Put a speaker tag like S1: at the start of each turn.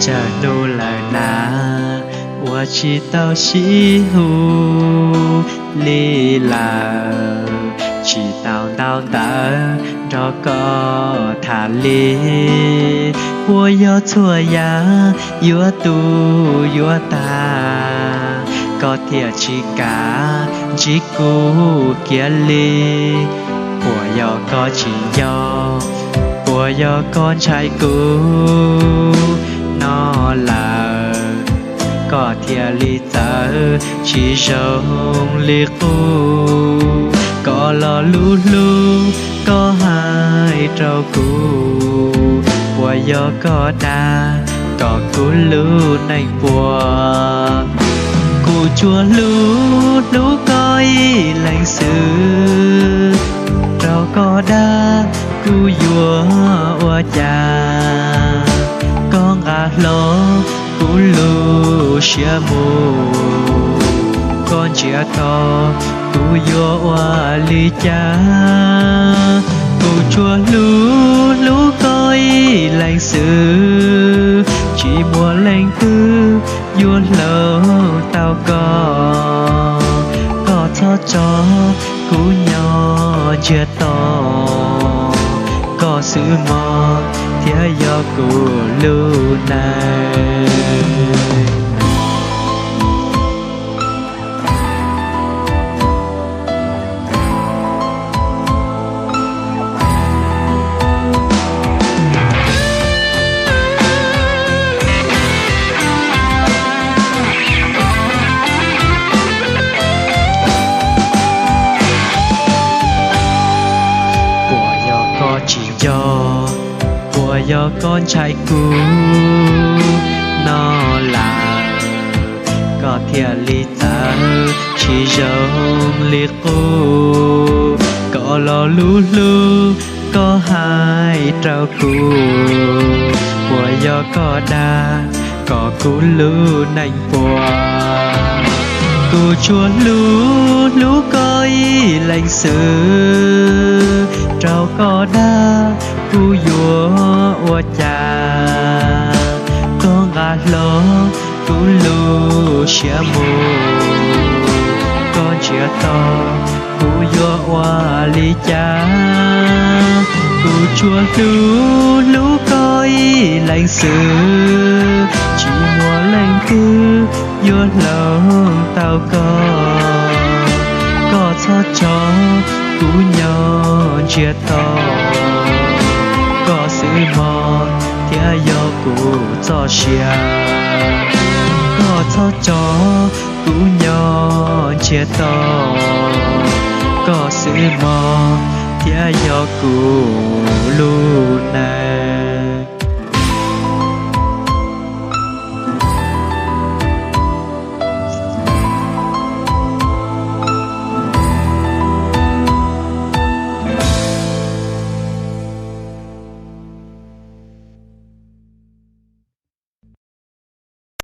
S1: 这路了那，我知道西湖里了，知道到的这个塔里，我要错呀，越多越大，có thể chỉ cả chỉ cũ kia li, của yo có chỉ yo, của yo con trai cũ. Nó là có thể lý tớ chỉ rộng lý khu, có lo lú lú có hai trâu cũ, của gió có đa có cú lú nành bùa, cụ chua lú lú coi lành sự trâu có đa cụ vua ua cha con gà lô cú lù xia mù con chia to cú vô hoa ly cha cú chua lú lú coi lành sự chỉ mùa lành tư vô lỡ tao có cho cú nhỏ chia to có sự mò thế do cụ lưu này. Của do con trai cũ nó là có thể lý ta chỉ rộng liệt cô có lo lú lú có hai trâu cũ của do có đa có cú lú nành bùa cụ chua lú lú coi lành sự trâu có đa cú vua ua cha con gà lô cú lù xia mù con chia to cú vua ua ly cha cú chua lú lú coi lành sự chỉ mùa lành tư vua lâu tao có cho cú nhỏ chia to có sự mò thế do cụ cho xia có cho cú nhỏ chia to có sự mò thế do cụ lu này.